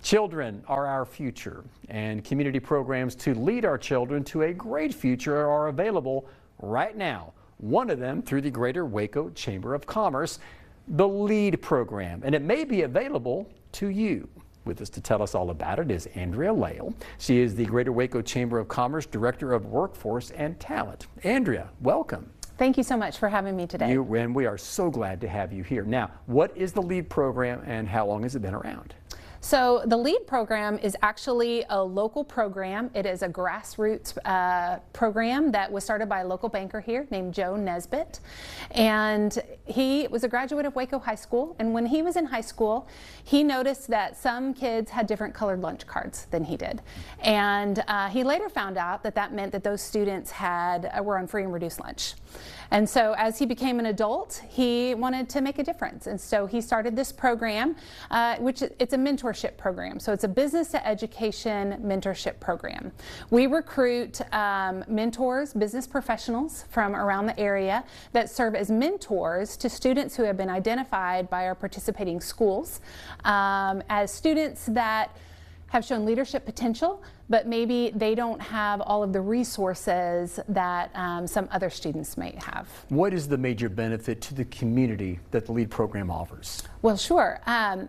Children are our future, and community programs to lead our children to a great future are available right now. One of them through the Greater Waco Chamber of Commerce, the LEAD program, and it may be available to you. With us to tell us all about it is Andrea Lale. She is the Greater Waco Chamber of Commerce Director of Workforce and Talent. Andrea, welcome. Thank you so much for having me today. And we are so glad to have you here. Now, what is the LEAD program and how long has it been around? So the LEAD program is actually a local program. It is a grassroots program that was started by a local banker here named Joe Nesbitt. And he was a graduate of Waco High School. And when he was in high school, he noticed that some kids had different colored lunch cards than he did. And he later found out that that meant that those students were on free and reduced lunch. And so as he became an adult, he wanted to make a difference. And so he started this program, which it's a mentorship program. So it's a business to education mentorship program. We recruit mentors, business professionals from around the area that serve as mentors to students who have been identified by our participating schools as students that have shown leadership potential, but maybe they don't have all of the resources that some other students may have. What is the major benefit to the community that the LEAD program offers? Well, sure.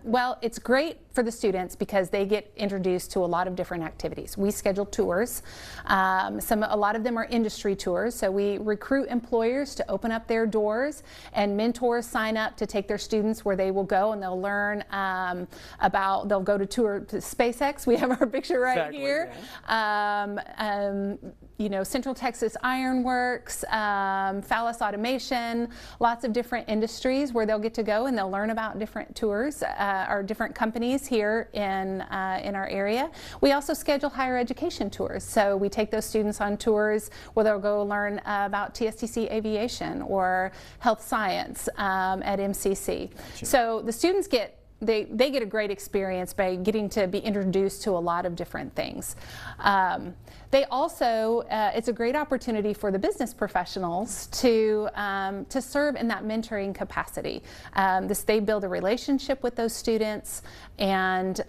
Well, it's great for the students because they get introduced to a lot of different activities. We schedule tours. A lot of them are industry tours, so we recruit employers to open up their doors, and mentors sign up to take their students where they will go, and they'll learn they'll go to tour to SpaceX. We have our picture right exactly, here. Yeah. Central Texas Iron Works, Phallus Automation, lots of different industries where they'll get to go and they'll learn about different tours or different companies here in our area. We also schedule higher education tours. So we take those students on tours where they'll go learn about TSTC aviation or health science at MCC. Gotcha. So the students get They get a great experience by getting to be introduced to a lot of different things. They also, it's a great opportunity for the business professionals to serve in that mentoring capacity. They build a relationship with those students, and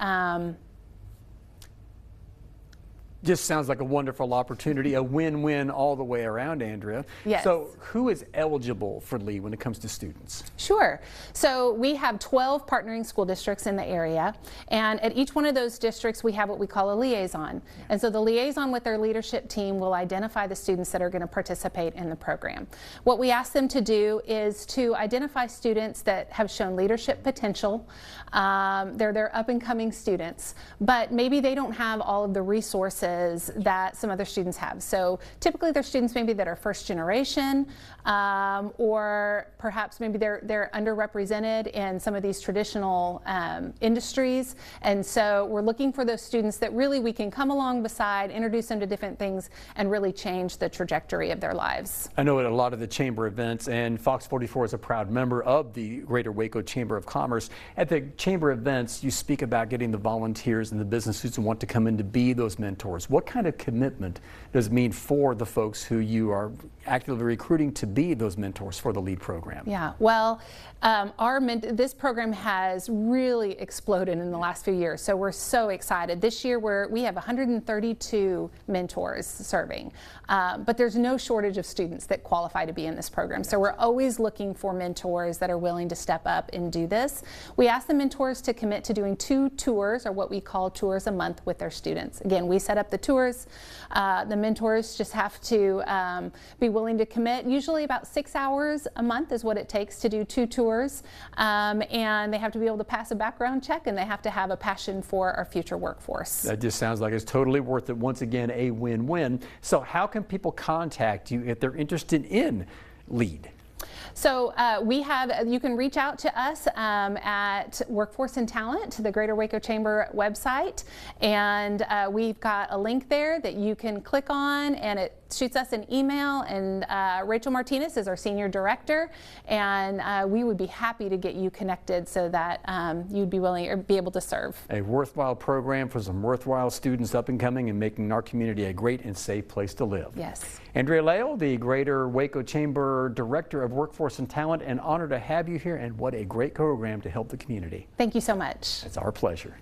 just sounds like a wonderful opportunity, a win-win all the way around, Andrea. Yes. So who is eligible for LEAD when it comes to students? Sure. So we have 12 partnering school districts in the area, and at each one of those districts we have what we call a liaison. And so the liaison with their leadership team will identify the students that are going to participate in the program. What we ask them to do is to identify students that have shown leadership potential. They're up-and-coming students, but maybe they don't have all of the resources that some other students have. So typically they're students maybe that are first generation, or perhaps maybe they're underrepresented in some of these traditional industries. And so we're looking for those students that really we can come along beside, introduce them to different things, and really change the trajectory of their lives. I know at a lot of the chamber events, and Fox 44 is a proud member of the Greater Waco Chamber of Commerce. At the chamber events, you speak about getting the volunteers and the businesses who want to come in to be those mentors. What kind of commitment does it mean for the folks who you are actively recruiting to be those mentors for the LEAD program? Yeah, well, this program has really exploded in the last few years, so we're so excited. This year we have 132 mentors serving, but there's no shortage of students that qualify to be in this program. So we're always looking for mentors that are willing to step up and do this. We ask the mentors to commit to doing 2 tours, or what we call tours a month, with their students. Again, we set up the tours. The mentors just have to be willing to commit. Usually about 6 hours a month is what it takes to do 2 tours, and they have to be able to pass a background check, and they have to have a passion for our future workforce. That just sounds like it's totally worth it. Once again, a win-win. So how can people contact you if they're interested in LEAD? So you can reach out to us at Workforce and Talent, the Greater Waco Chamber website, and we've got a link there that you can click on, and it shoots us an email, and Rachel Martinez is our Senior Director, and we would be happy to get you connected so that you'd be willing or be able to serve. A worthwhile program for some worthwhile students up and coming and making our community a great and safe place to live. Yes. Andrea Lale, the Greater Waco Chamber Director of Workforce and Talent, an honor to have you here, and what a great program to help the community. Thank you so much. It's our pleasure.